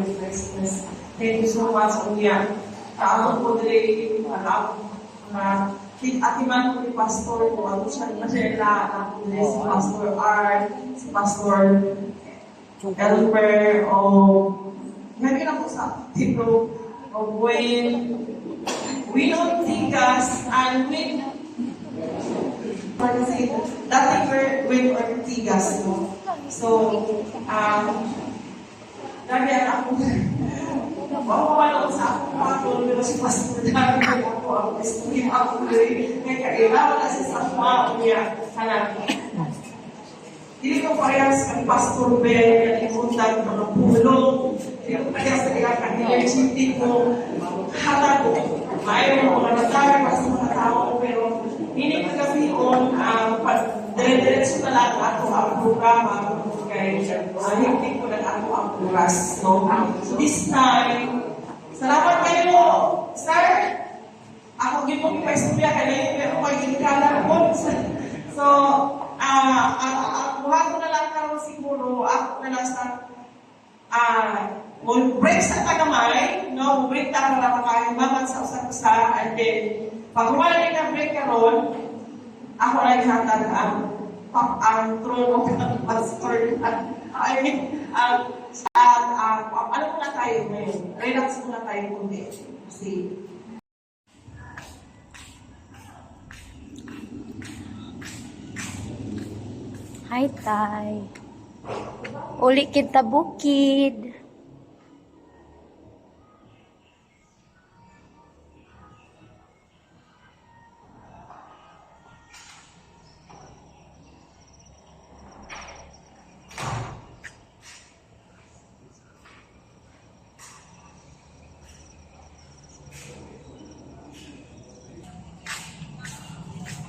Merry Christmas. Thank you so much, Kuya. Kaamon po dili atiman ko ni Pastor ko, ano siya ni Marcela, si Pastor Art, si Pastor Elmer, o ngayon na po sa tipo of when we don't think us, and when dati when Ortigas, no? So, dami ako, mawawala sa akong patol, pero si Pastor dami ako istorya ako rin, may kailangan na sa sama niya, hindi ko parehas kang Pastor Ben, kalimutan, mga pulong, hindi ko parehas na ilang energetic ko, hata ko, mayroon mga natara pa sa mga tao, pero hindi ko kasi kung dire-diretso na lang ako ang programa, kaya hindi ko na ako ang oras. So this time, salamat kayo, sir. Ako gipong pa-istorya ka na yun, pero pag-inkala ko. So, buhat ko na lang karoon siguro, ako na lang sa break sa tagamay, no? Break na para makahimaman sa usap-usa, and then, pag humali na break karoon, ako na ihatag ang trono ng pastor. I mean, ano muna tayo ngayon? Relax muna tayo kundi. Kasi, hi, Tay. Uli kita bukid.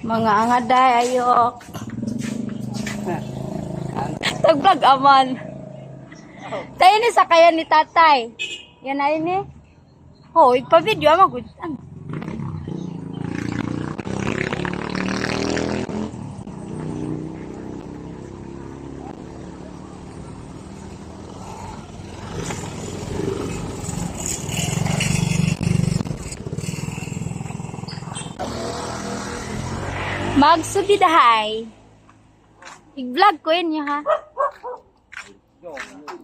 Mga angaday, ayok. Tagvlog aman. Tayo ni sakayan ni tatay. Yan na ini. Oh, ipa-video ama gud. Magsubidahay. I-vlog ko yun ha.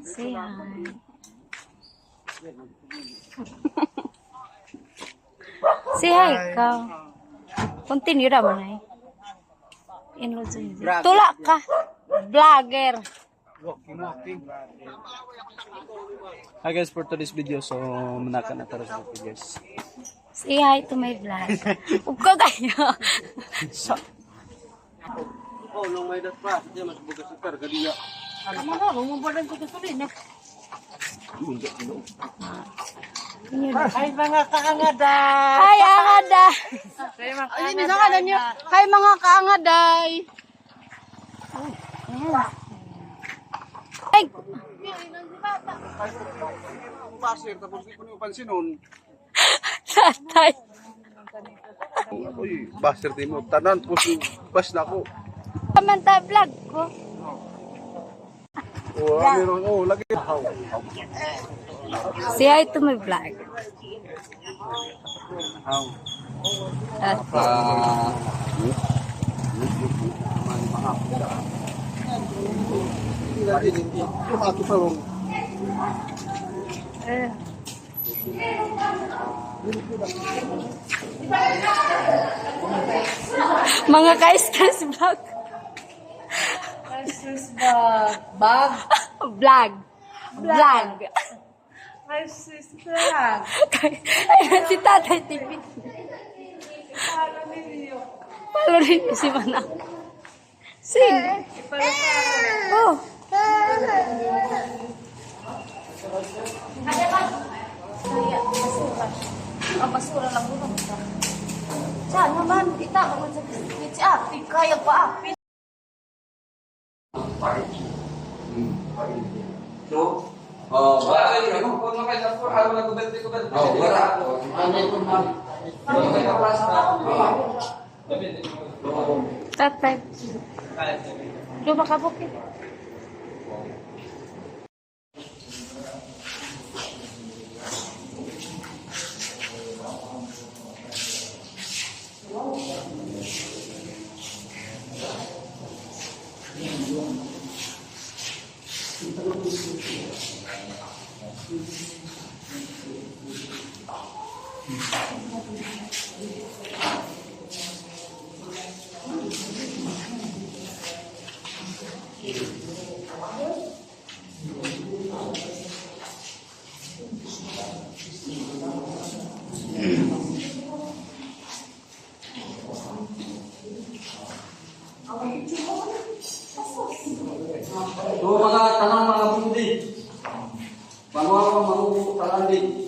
Say hi. Say hi ikaw. Continue naman ay. Tulak ka. Vlogger. Hi guys, for today's video, so manakan na tara sa guys. Say hi to my vlog. Ugka kayo. So, oh, long may dat pa, dia mas bukas super kadiya. kamu na, mumubulan ko gusto rin. Hi mga kaangaday! Hi, angaday! Ay, minsan niyo. Hi, mga kaangaday! Ay! Pasir, tapos di ko niyo pansinon. Tatay! Uy, basir di mo. Tanan, bas na ako. Kamanta vlog ko. Oh, lagi. Say hi to my vlog. Mga ka-stress vlog. Stress bag. Vlog. Vlog. Hi, sister. Ayun si Tatay TV. Palo rin si Manang. Sing. Oh. Ang basura lang po naman. Saan naman? Ita, naman sa biscuit. Kaya pa. So, wala kayo kung ano kayo sa for ano na kubente. Oh, wala. Ano ito na? Ano kayo klase na? Tatay. Diyo makabukit. So, mga tanang mga bundi. Bago ako manutalandi.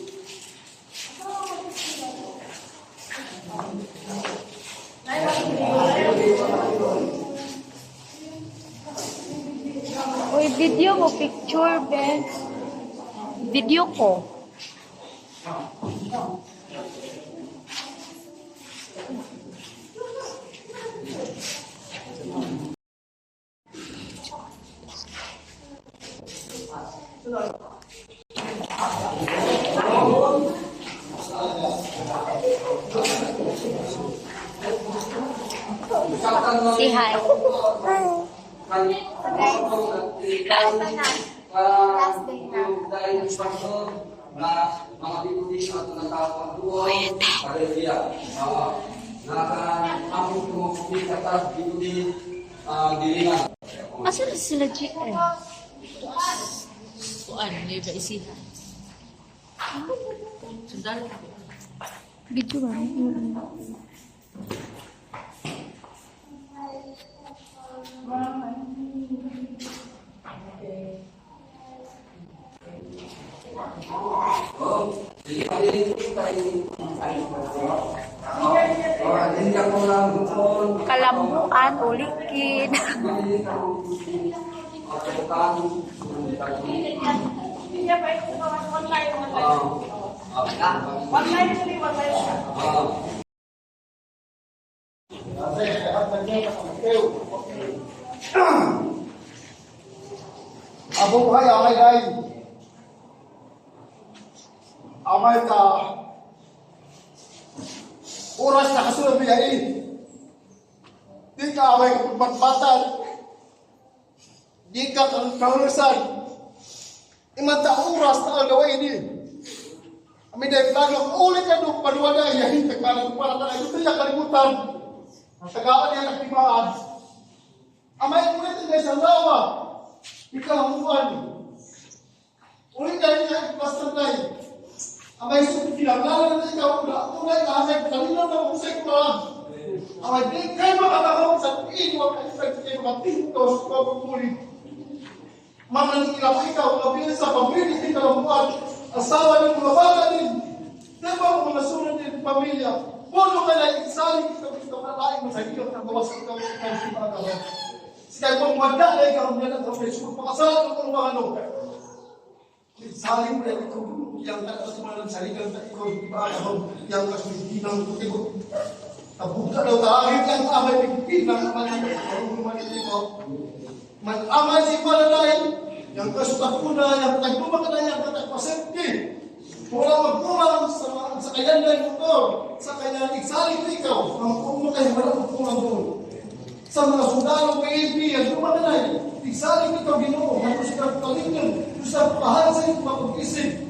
Uy, video mo, picture, Ben. Video ko. Si hi. Asa na sila, GM? Kuan, may ba isihan? Sundalo. Video ba? Kalambuan, ulikin. Iya, Pak, itu online. Online ini, online. Abong buhay amay day. Amay ka. Oras na kasunod biyay. Di ka amay kapagbatbatan. Di ka kaulusan. Imanta oras na ang gawin ini. Amin day plano ulit ka doon panuwala yan. Tagpalang para tayo. Ito yung kalimutan. Ang tagaan yan ang timaan. Amay ulit ang sa lawa. Ikaw ang buwan. Ulit ka rin niya, basta tayo. Amay sulit pinaglalan na ikaw. Tunay ka, amay kanina na usay ko lang. Amay di kayo makakawag sa iiwan kayo mga tintos ko pagmuli. Manang ilang ikaw, mabilis sa pamilya, ikaw ang buwan. Asawa ng mga bata din. Diba ang mga sunod din pamilya. Puno ka na isaling ikaw na laing masahilot na gawas ikaw sa mga gawa. Kaya kung magdala ikaw niya ng Facebook, pakasalan ko kung ano. Saling mo yan, ikaw yang tak kasi mga nagsaligan na ikaw, iba ako, yang kasi pinang ikaw. Tabuka daw taagin ang amay pinang manay, karong manay ikaw. Amay si Palalay, yang kasukakuna, yang tagpumaka na yan, katagpasente. Wala magpulang sa kanyang na motor, sa kanyang igsaling ikaw, ang pumakay, wala magpulang doon. Sa mga sundalo PNP, ang dumatanay, igsaling ikaw ginoo, ang sila kalingan, sa pahal sa iyong mapag-isip.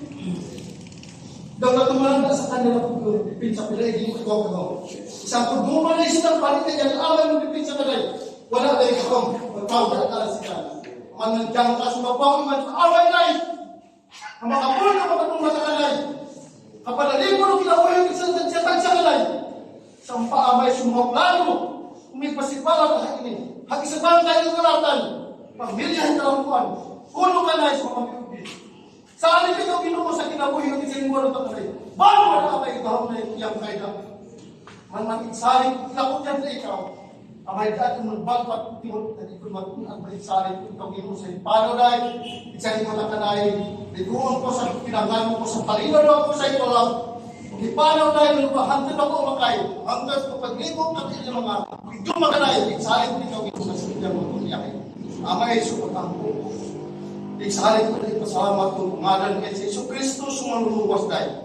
Daw na tumalan sa kanila pagpipin sa pilay, hindi ko ikaw. Sa pagdumanay silang palitin, ang alam ng pipin sa kanila, wala na ikaw, magpawag na sila. Manandyang ka, sumapawag man sa away na ang mga puno na matutong sa kanila. Kapanalim mo nung kinakuha yung siyatag sa kanila. Sa paamay sumaplano, umipasipala ka ini. Hagisabang tayo karatan. Pagmilyahan talampuan. Kuno ka na sa pamilya. Saan ikaw ginumo sa kinabuhi ng isang mo ng tatay? Bago mo na kapay ikaw na iyang kaya. Man itsaring, lakot yan sa ikaw. Amay dati mong bagpat, timot, at ikaw matunang itsaring, ikaw ginumo sa paano dahil, itsaring mo na kanay, liguon ko sa pinangan ko sa talino ko sa ito lang. Ipanaw tayo, hanggang ako makay, hanggang kapag libog natin yung mga dumaganay, itsaling ko ikaw ginumo sa sinyang mga kunyakin. Amay, sukot ang buko. Iksalit ko na ipasalamat kong pangalan kay Yesu Kristo sumanuluwas tayo.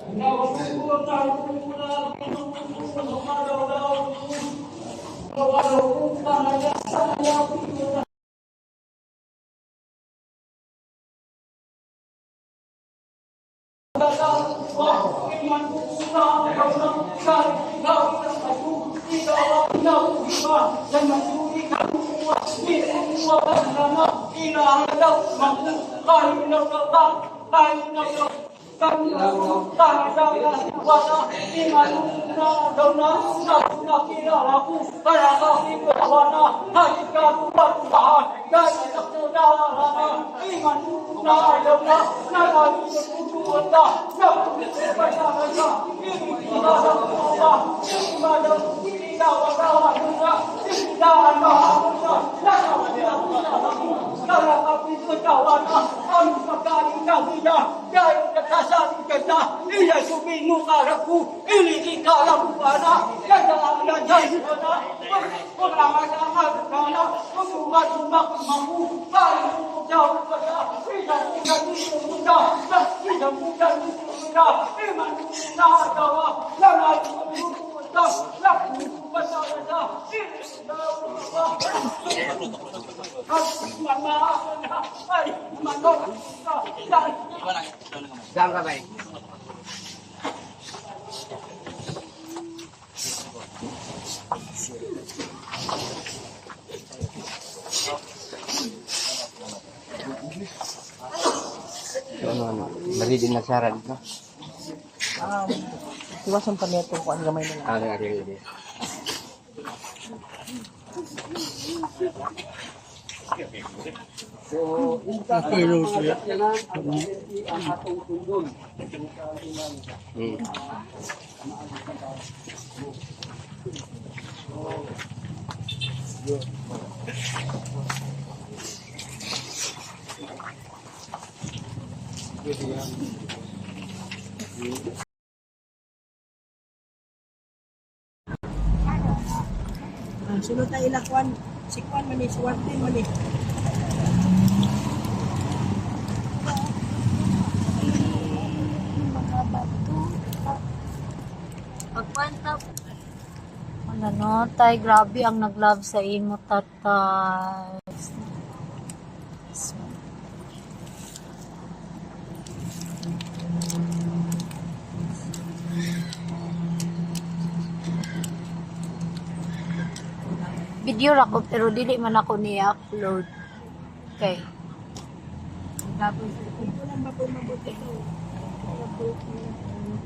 Bali din na siya dito. Iwasan pa nito kung ang gamay nila. Ari. Sunod na ilakwan. Si Kwan man si Warden man Mga bato. Pagkwenta. Wala no, tay. Grabe ang nag-love sa imo, tatay. Video ra ko pero dili man ako ni-upload. Okay. Tapos ito lang ba po mabuti ko.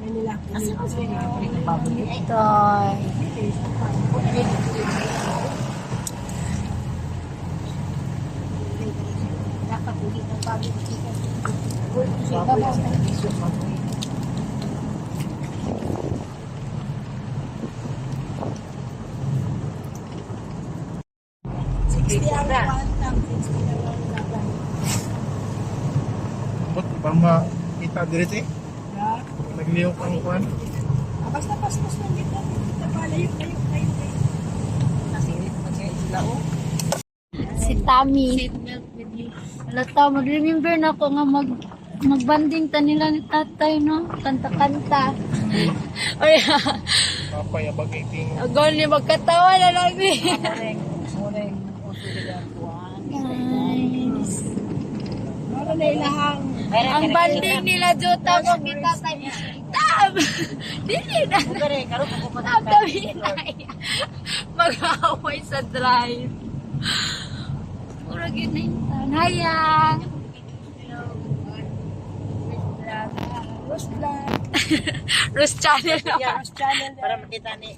Manila. Asa ko sila pabalik. Tay. Dapat ulit ang pabalik. Sila ba? Bang makita direct eh. Nagliyok ang kuhan. Basta paspas lang dito. Layo. Si Tammy. Alata, mag-remember na ako nga magbanding ta nila ni tatay, no? Kanta-kanta. Oy, Papayabag iting. agol ni magkatawa na lang ni. Ano na ilahang? Ang banding nila Jota ko kita tay. Tab! Dili na. Tab tabi na. Mag-away sa drive. Puro ginintan. Hayang. Rose Vlog. Rose Channel na. Rose Channel. Para makita ni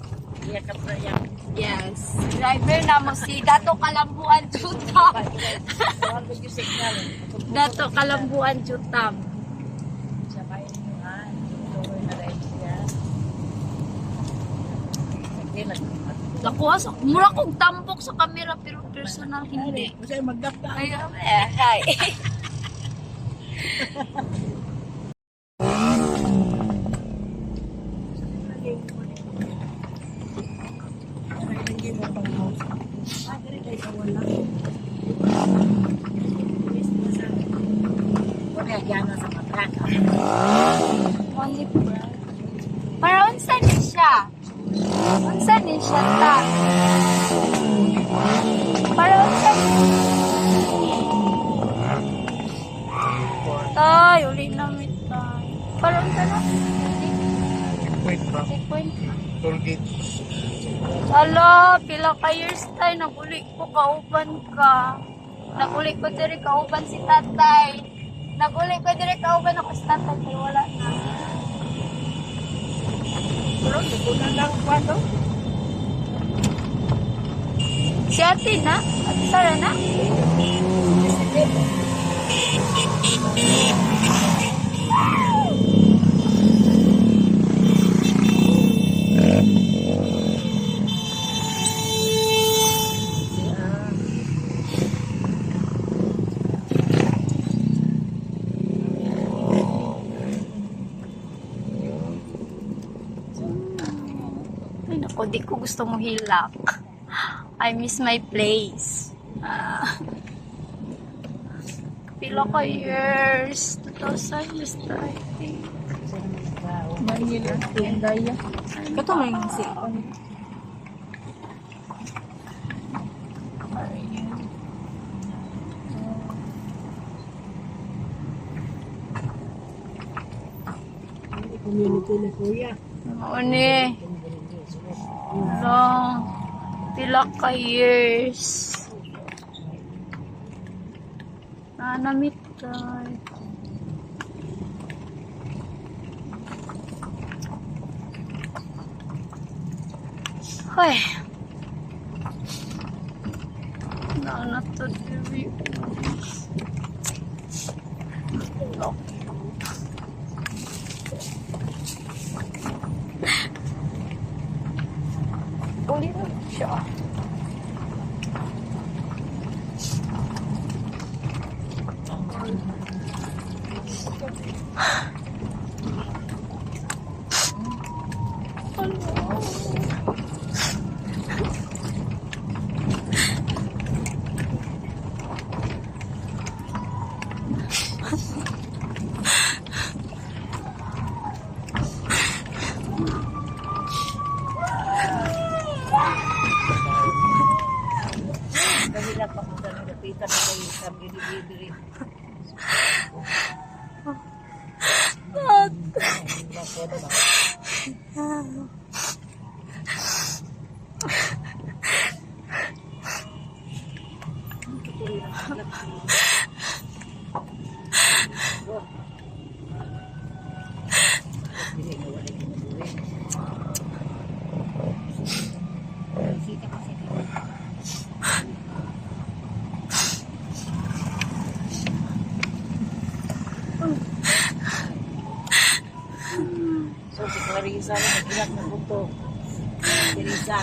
Iya Kapraya. Yes. Driver na mo si Dato Kalambuan Jutam. Dato Kalambuan Jutam. Nakuha sa, mura kong tampok sa camera pero personal hindi. Kasi mag-gap ka. Ay, hi. Para unsa ni siya? Unsa ni siya ta? Para unsa ni tay, uli na mi tay. Para unsa na? checkpoint ba? Checkpoint. Toll gate. Ala, pila ka years tayo, naguli ko kauban ka. Naguli ko diri kauban si tatay. Naguli ko diri kauban ako si tatay, kaya wala na. Pero, tukunan lang kwado. Si ate na? Ate Sara na? Ay naku, di ko gusto mo hilak. I miss my place. Pila ka years? 2,000 years na, I think. Manila, yung daya. Kato may si community ni Kuya. Oo ni. Long. Pila ka years. Nanamit tayo. Ay. Nanatod diri. Uli na siya. Dahil pa kung saan napitan na kayo sa bili-bili. So, si Clarissa na nag-ilat ng buto. Clarissa.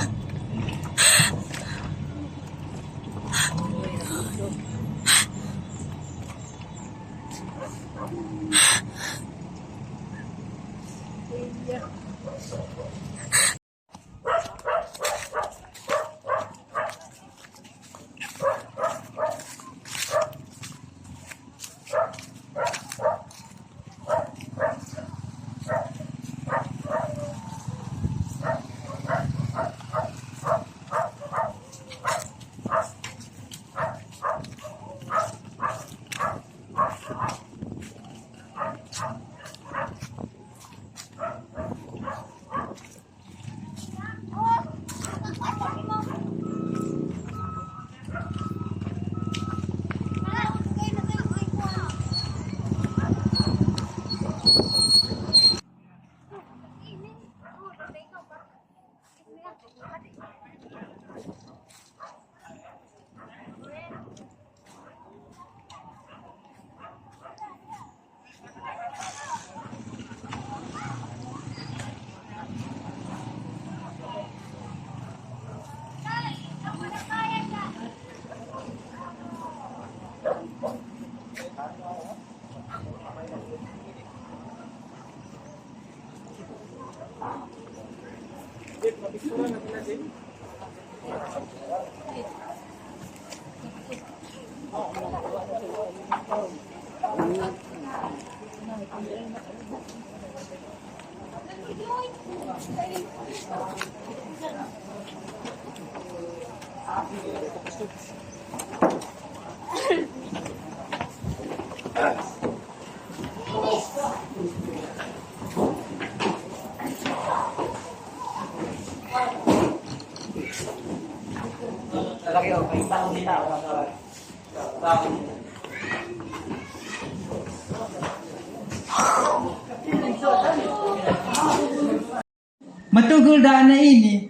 matugol daan na ini.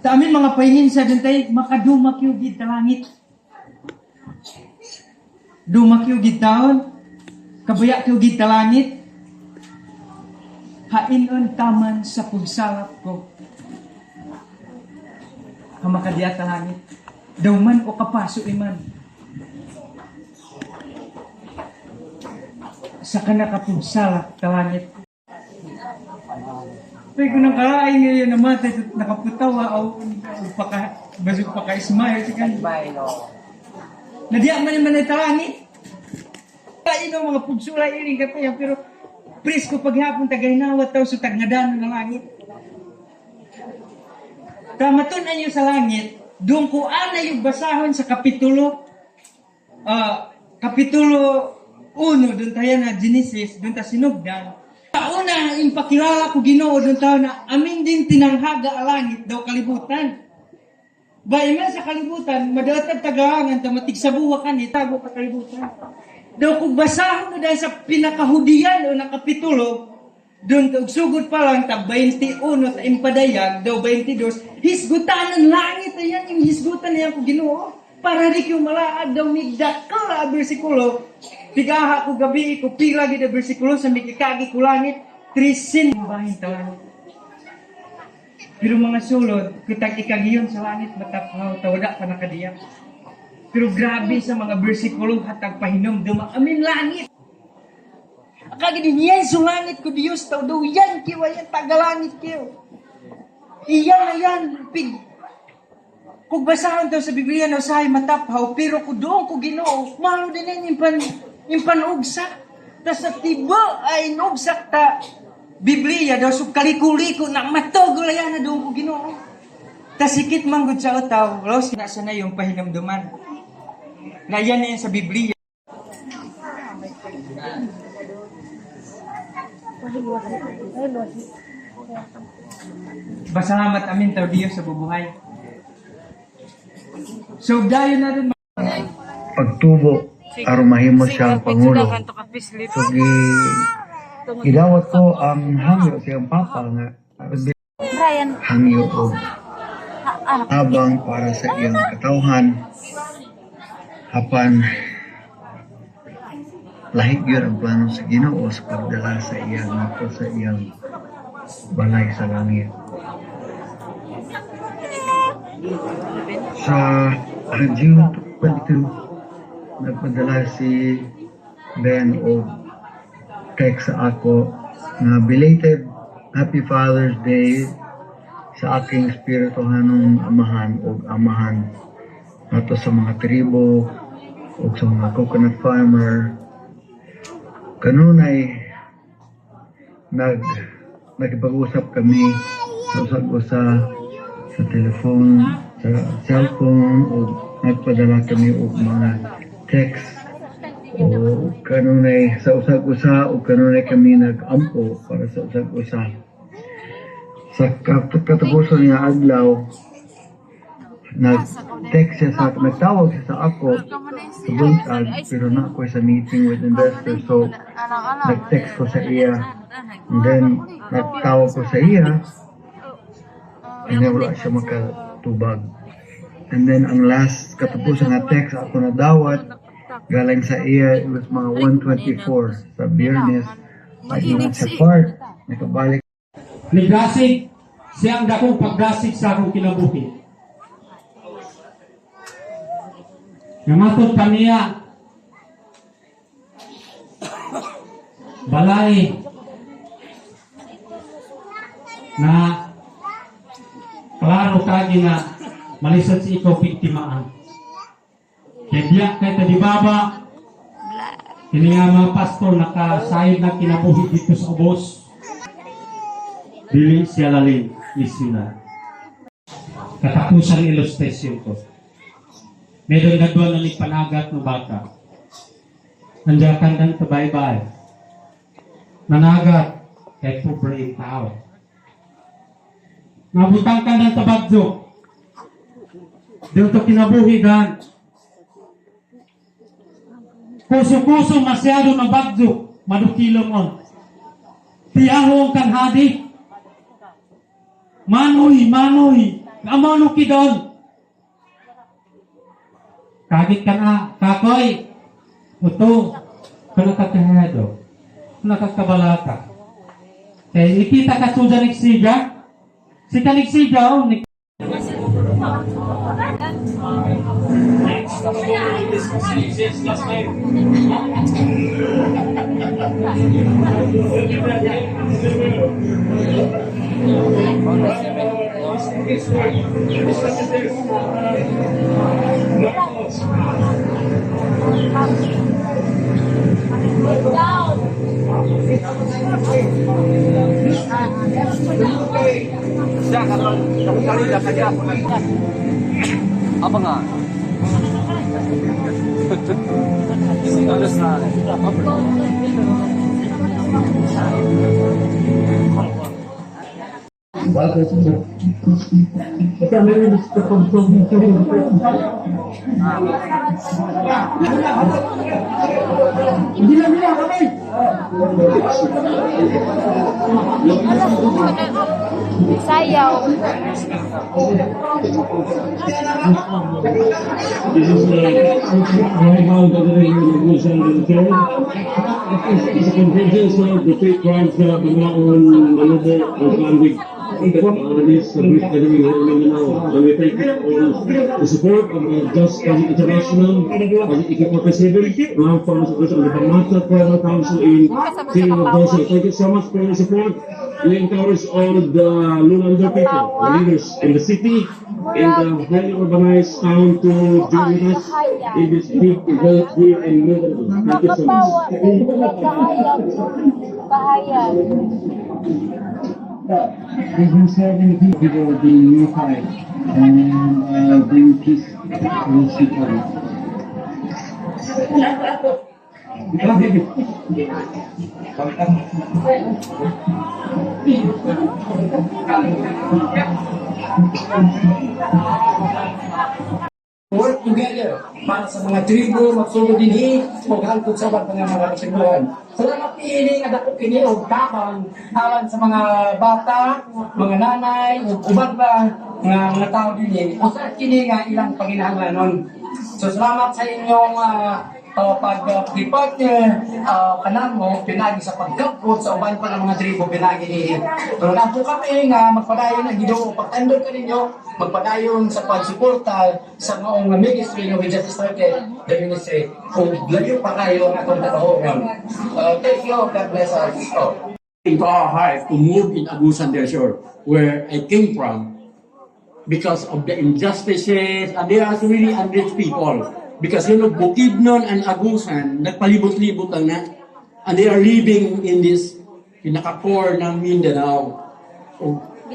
Ta amin mga pahingin sa dantay makadumak yung gid ta langit. Dumak yung gid taon. Kabaya yung gid ta langit. Hainon taman sa pagsalap ko. Hamakadya ta langit. Daw man o kapaso iman. Sa kanakapagsalap ta langit. Pero kung nang kalaay ngayon naman, nakaputawa o basog pa ka-smile, nadiyak man naman ay talangit. Kain ang mga pugsula iring katayan, pero presko paghapon tagay nawat tao sa tagnadano ng langit. Kamatunan nyo sa langit, doon ko ana yung basahon sa kapitulo 1, doon tayo na Genesis, doon tayo sinugdan. Kauna, impakilala ko Ginoo doon tayo na amin din tinanghaga ang langit daw kalibutan. Bayan sa kalibutan, madatag tagahangan, tamatig sa buwakan, itago ka kalibutan. Daw kung basahon mo dahil sa pinakahudiyan o nakapitulo, doon sugod pa lang, tag 21 at impadayag, daw 22, hisgutan ng langit, ayan yung hisgutan niya ko Ginoo. Para di ko malaad daw migdak ka bersikulo. Tigaha ko gabi ko pila gid bersikulo sa mikikagi ko langit 3 bahin taon. Pero mga sulod, kitag ikagiyon sa langit matapaw tawada pa nakadiya. Pero grabe sa mga bersikulo hatag pahinom duma amin langit. Akagi din yan sa langit ko Dios taw daw yan kiwayan tagalangit kiyo. Iyan pig. Kung basahan daw sa Biblia na usahay mataphaw, pero kung doon ko Ginoo, mahalo din yung panugsak. Tas sa tibo ay nugsak ta Biblia daw, so kaliko-liko na matugol yan na doon ko Ginoo. Tas sikit manggod sa utaw, los na sana yung pahinamduman. Na yan na yan sa Biblia. Basalamat amin taw Dios sa bubuhay. So, dayo na rin pagtubo aron mahimo siya ang pangulo. So, gidawat ko ang hangyo siyang papa nga hangyo o abang para sa iyang katawhan apan lahig yun ang plano sa Ginoo sa pagdala sa iyang balay sa langit. Sa June 22, nagpadala si Ben o text sa ako na belated Happy Father's Day sa aking spirituhanong amahan o amahan ato sa mga tribo o sa mga coconut farmer. Kanunay nagpag-usap kami sa usag-usa sa telephone, sa cellphone, o nagpadala kami og mga text o kanunay sa usag-usa o kanunay kami nag-ampo para sa usag-usa. Sa katapusan niya adlaw, nag-text siya sa nagtawag siya sa ako sa buntag, pero na ako sa meeting with investors, so nag-text ko sa iya, and then nagtawag ko sa iya, and then wala siya makatubag. And then ang last katapusan na text ako na dawat galing sa iya, it was mga 1:24 sa Biyernes, at yung sa part nakabalik. Nagdasig siyang dakong pagdasig sa akong kinabuhi. Namatod kaniya balay na klaro kagi na malisod si ikaw biktimaan. Kaya diyak kay tadibaba kini nga mga pastor nakasayod na kinabuhi dito sa ubos. Dili siya lalim isina. Katapusan illustration ko. Meron na doon na panagat ng bata. Nandiyakan ng tabaybay. Nanagat kay pobre yung tao. Nabutang ka ng tabadyo. Dito kinabuhigan. Puso-puso masyado na bagyo. Madukilong on. Tiyahong kang hadi. Manoy, amano kidon. Kagit ka na, kakoy. Uto, kanakakahado, nakakabalaka. Eh, ikita ka suda nagsiga? Si ka nagsiga, oh, Apa nga? Terus na. Sayaw. this is Arrival Gathering Revolution Military. It's a convergence of the three tribes na Banaon, Malubo, and Landig. This brief gathering here in Mindanao. And we thank all the support of Just International, of EK47, Mount Farmers Association, and the Pamata Tribal Council in King of Dosa. Thank you so much for your support. We encourage all the Lulander people, the leaders in the city, in the highly urbanized town to join us in this big event here in Mindanao. Thank you so much. Even serving people will be unified and bring peace to the city. Work together para sa mga tribo magsulod dinhi ug hangtod sa mga kasiguran. Salamat ini nga dako kini og tabang alang sa mga bata, mga nanay ug uban pa nga mga tao dinhi. Usa kini nga ilang panginahanglanon. So salamat sa inyong pag-partner kanan mo pinagi sa pagkapot sa uban pa ng mga tribo pinagi ni. Pero napo kami nga magpadayon ang Ginoo pagtandog ka ninyo magpadayon sa pagsuporta sa maong ministry nga we just started the ministry kung layo pa kayo nga itong katahongan. Thank you, God bless us. Into our heart to move in Agusan del Sur, where I came from, because of the injustices, and there are really unrich people. Because Bukidnon and Agusan, nagpalibot-libot lang na, and they are living in this pinaka-core ng Mindanao.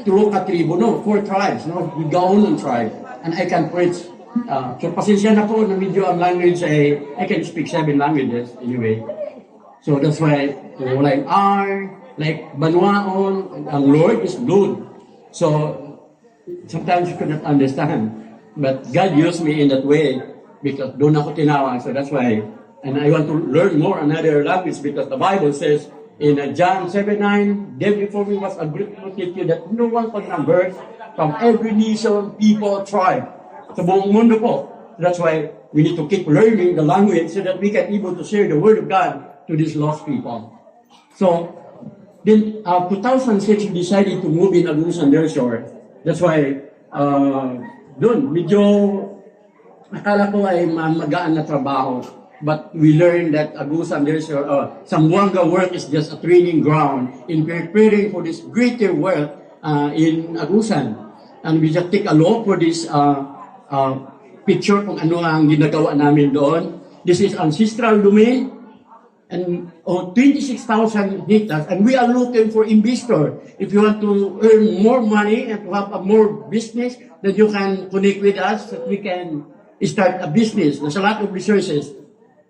Turo ka tribo, no? 4 tribes, no? The Gaonon tribe. And I can preach. So pasensya na po na medyo ang language ay, I can speak 7 languages anyway. So that's why, like R, like Banuaon, ang Lord is good. So sometimes you cannot understand. But God used me in that way because doon ako tinawag. So that's why, and I want to learn more another language because the Bible says in John 7:9, there before me was a great multitude that no one could number from every nation, people, tribe. Sa buong mundo po. That's why we need to keep learning the language so that we can able to share the word of God to these lost people. So, then 2006, we decided to move in Agusan del Sur. That's why, doon, medyo, akala ko ay magaan na trabaho. But we learned that Agusan del Sur, Zamboanga work is just a training ground in preparing for this greater work in Agusan. And we just take a look for this picture kung ano ang ginagawa namin doon. This is ancestral domain and 26,000 hectares, and we are looking for investor. If you want to earn more money and to have a more business, then you can connect with us that we can start a business. There's a lot of resources.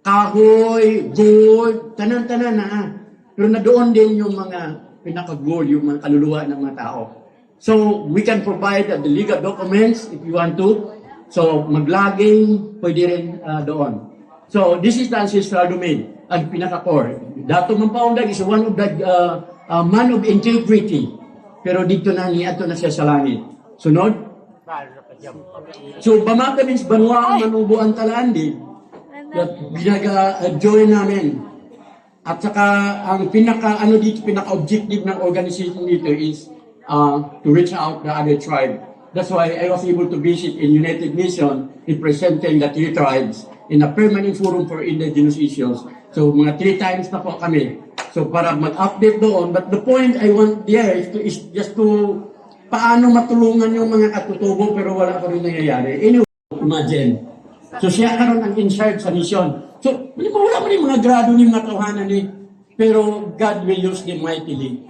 Kahoy, gold, tanan-tanan na. Pero na doon din yung mga pinaka-gold, yung mga kaluluwa ng mga tao. So, we can provide the legal documents if you want to. So, mag-logging, pwede rin doon. So, this is the ancestral domain. Ang pinaka-core. Dato Mampaundag is one of the man of integrity. pero dito na niya ato na siya sa langit. Sunod? So, bamaka means banwa ang manubuan talaan din. Binaga-join namin. At saka, ang pinaka-objective ng organization dito is to reach out the other tribe. That's why I was able to visit in United Nations representing the 3 tribes in a permanent forum for indigenous issues. So, mga 3 times na po kami. So, para mag-update doon. But the point I want there is just to paano matulungan yung mga katutubo pero wala pa rin nangyayari. Anyway, imagine. So, siya karon ang in charge sa mission. So, wala pa rin mga grado ni mga tawhanan ni. Pero God will use them mightily.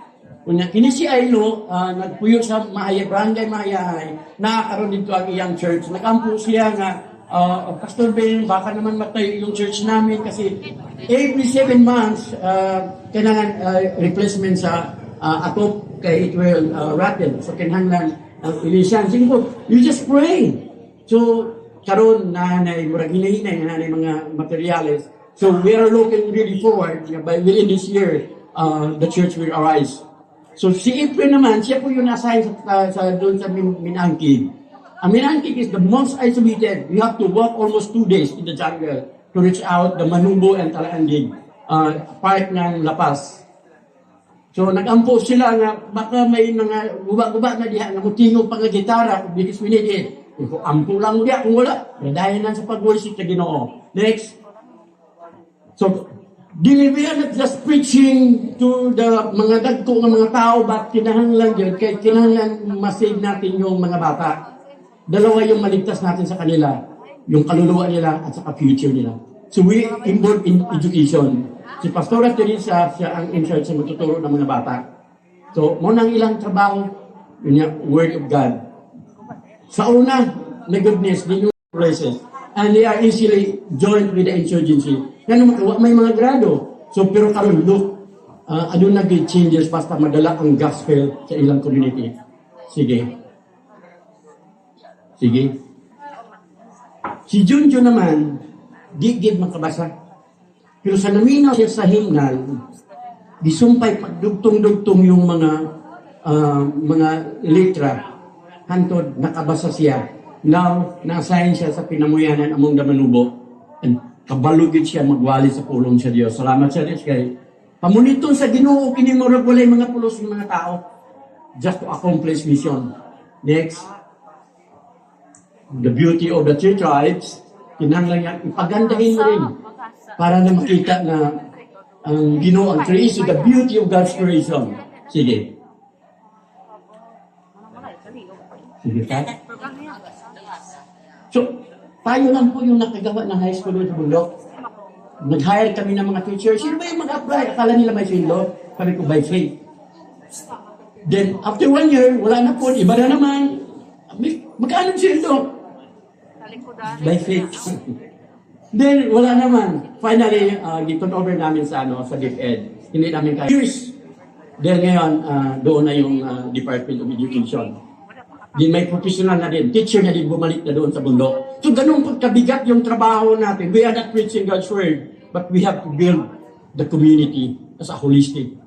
Kunya, kini si Ailo, nagpuyo sa Barangay Mahayahay, nakakaroon dito ang iyang church. Nakampo siya nga, Pastor Ben, baka naman matayo yung church namin kasi every 7 months, kailangan replacement sa atop kay it will rotten. So, kinahanglan ang ilisyan. Sige po, you just pray. So, karon nanay, murag hinahinay, nanay mga materials. So, we are looking really forward by within this year, the church will arise. So, si April naman, siya po yung nasa doon sa Minangkig. Ang Minangkig is the most isolated. We have to walk almost 2 days in the jungle to reach out the Manumbo and Talaandig, part ng Lapas. So, nag-ampo sila nga, baka may mga guba-guba na diha, nga mutingog pa nga gitara, because we need it. Kung ampo lang diha, kung wala, dahil na sa pag-worship sa Ginoo. Next. So, we are not just preaching to the mga dagko ng mga tao, but kinahanglan yun, kaya kinahanglan masave natin yung mga bata. Dalawa yung maligtas natin sa kanila, yung kaluluwa nila at saka future nila. So we involved in education. Si Pastora Teresa, siya ang in charge sa magtuturo ng mga bata. So, muna ang ilang trabaho, yun yung Word of God. Sa una, may goodness, di yung places. And they are easily joined with the insurgency. Yan, may mga grado. So, pero karon look, ano nag-get changes basta madala ang gospel sa ilang community. Sige. Si Junjo naman, di gid makabasa. Pero sa naminaw siya sa himnal, disumpay pagdugtong-dugtong yung mga letra. Hantod, nakabasa siya. Now, na-assign siya sa pinamuyanan among Damanubo. And kabalugid siya magwali sa pulong sa Diyos. Salamat sa Diyos kay pamuniton sa Ginoo kini murag walay mga pulos ng mga tao just to accomplish mission. Next. The beauty of the 3 tribes, kinahanglan niya ipagandahin mo rin para na makita na ang Ginoo ang creation, the beauty of God's creation. Sige. Sige ka? So, tayo lang po yung nakagawa ng high school sa bundok. Nag-hire kami ng mga teachers. Sino ba yung mag-apply? Akala nila may sweldo. Sabi ko, by faith. Then, after 1 year, wala na po. Iba na naman. Magkano sweldo? By faith. Then, wala naman. Finally, giton over namin sa DepEd. Hindi namin kaya. Years. Then, ngayon, doon na yung Department of Education. Din may professional na din, teacher na din bumalik na doon sa bundok. So ganun pagkabigat yung trabaho natin. We are not preaching God's word, but we have to build the community as a holistic.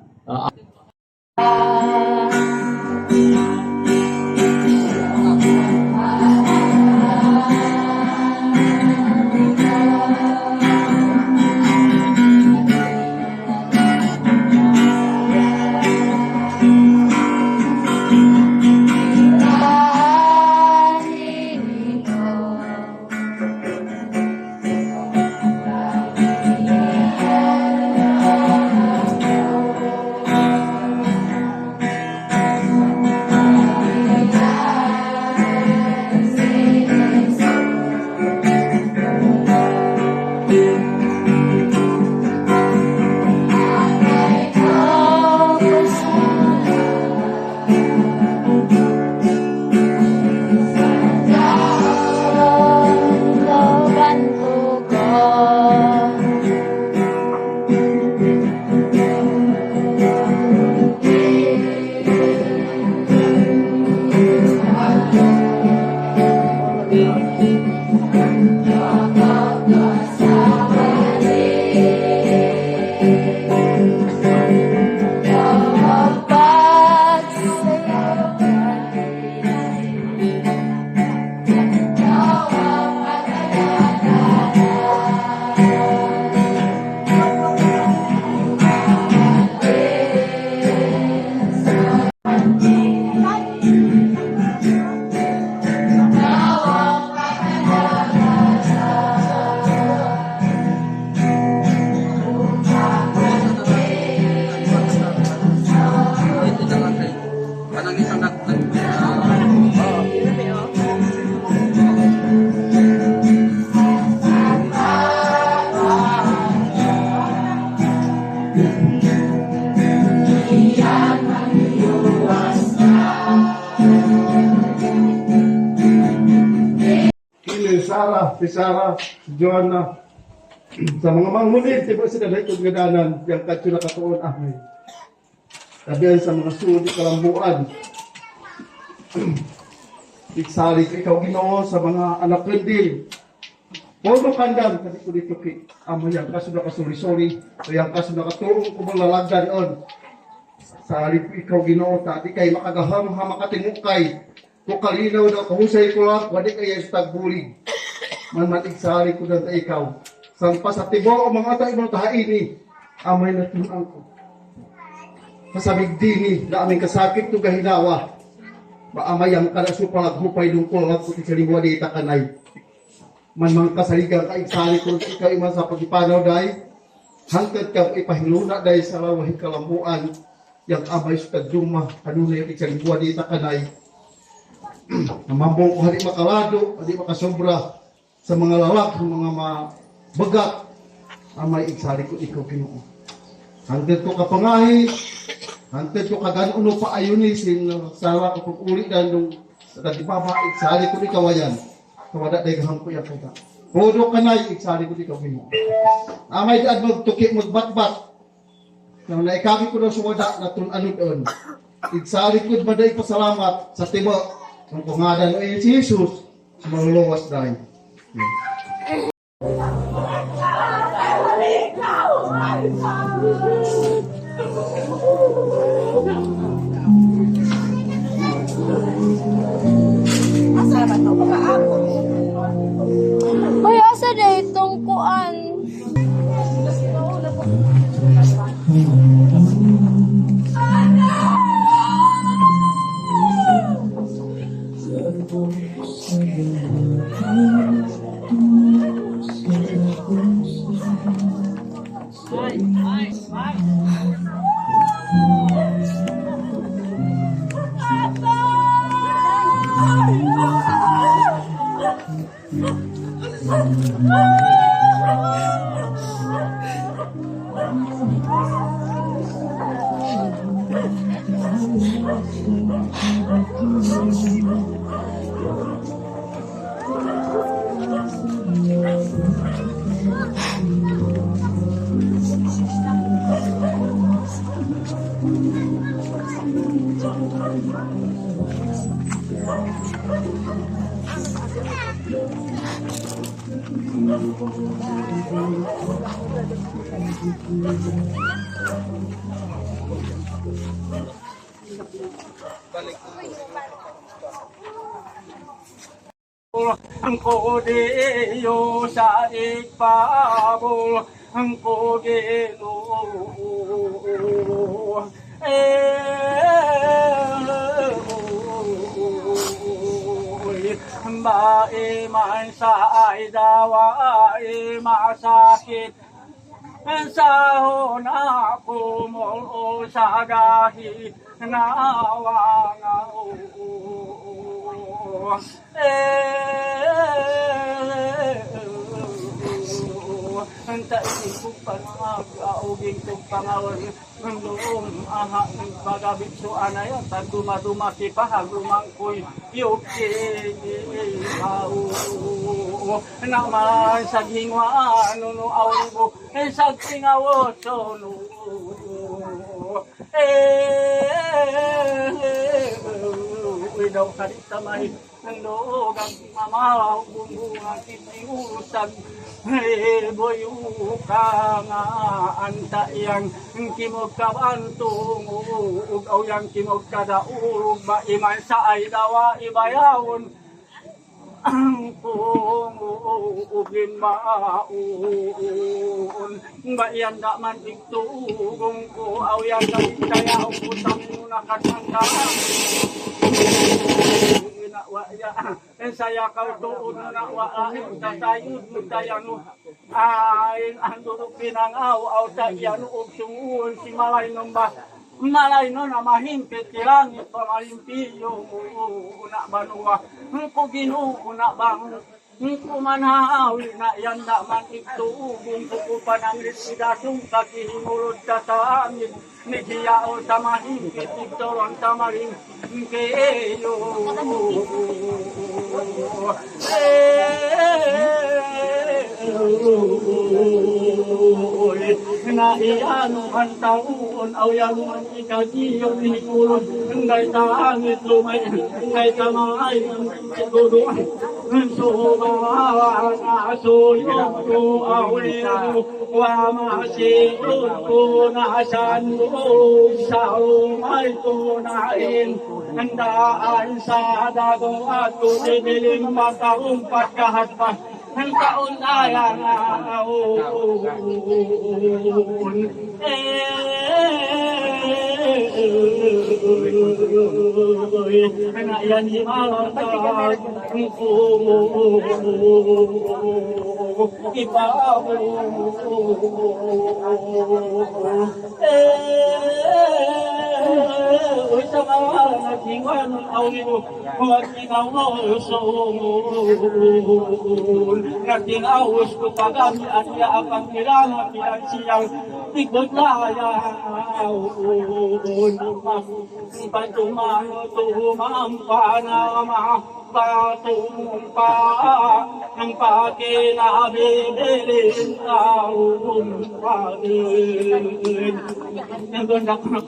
Si Sarah, si Joanna, sa mga manghunid, di ba sila dahil kong gadanan, yung katyo na katuon ahay. Sabihan sa mga sudi kalambuan. Iksari ka ikaw Ginoo sa mga anak kendil. Polo kandang, kasi ko dito ki, amayang kaso na kasuri-suri, kayang kaso na katuong kumang lalagda doon. Sa halip ikaw Ginoo, tati kay makagaham, makatingukay, kung kalinaw na kahusay ko lang, wadi kaya sa tagbulig. Manmatig sa hari ko na ikaw. Sampa sa tibo o mga tayo mo tahaini, amay na tunang ko. Kasabig dini na aming kasakit to gahinawa. Maamayang ka na supalaghupay nung kulap ko sa lingwa di takanay. Manmang kasaligang kaigsari ko na ikaw iman sa pagipanaw dahi. Hangtad ka ipahiluna dahi sa lawahin kalambuan. Yang amay sa tagduma, kanunay sa lingwa di takanay. Namambong ko hari makalado, hari makasobra. Sa mga lalak, mga mabagat, amay iksari ko ikaw Ginoo. Hantid ko kapangahi, hantid ko kaganuno pa ayunisin, sawa ko pag-uli dan nung sa tagibaba, iksari ko ikaw ayan. Kawada dagaham ko yan kaya. Hudo ka na, iksari ko ikaw Ginoo. Amay daan magtuki, magbatbat. Nang naikami ko na sumada na tunanod doon. Iksari ko maday pasalamat sa tibo. Ang pangalan ay si Jesus, maluluwas dahil. Uy, asa na itong kuan? Ang kodeyo sa ipabol, ang kodelo maiman sa ay dawa ay masakit sa hona kumol sa gahi nawa nga Antain ko panagauging kong pangawan ng noong aha ng pagabit so anay at dumadumaki pa hagumang ko'y yuki naman sa gingwa no awbo sa tingawo so no daw karita may nandog ang mamaw bumbungang kitiusag boyu ka nga anta yang kimog kabantung ug aw yang kimog kadaurog ba iman sa ay dawa ibayawon ang kung ugin maun ba yan man igtugong ko aw yan kaya ang putang muna katanggaan wa ya saya kau tuun na wa tatayud mutayano ay andurok pinangaw aw tayan ug sungun si malay nomba malay no na mahimpit kilangit pamalimpiyo una banua ko ginuuna bang ko manhawi na yan naman ituubong ko pa ng residatong kakihimulod ka sa amin nagiyao sa mahimpit itoron sa maring keyo na iyano ang taon aw yan ikadiyo nikulod ngay tangit lumay ngay tamay siguro suba na suyo ko awero wa masiyon ko na asan mo sa umay ko nain handaan sa dagong at kudidiling mataong pagkahatpa ang taon ayan na yan imalatag ibabaw sa mga natingan awin huwag inawos natinawos ko pagami at yaapang kailangan pinansiyang ikutlayaw patumano tumampa na patumpa ng pakinabilin taong panin. Ang ganda ko na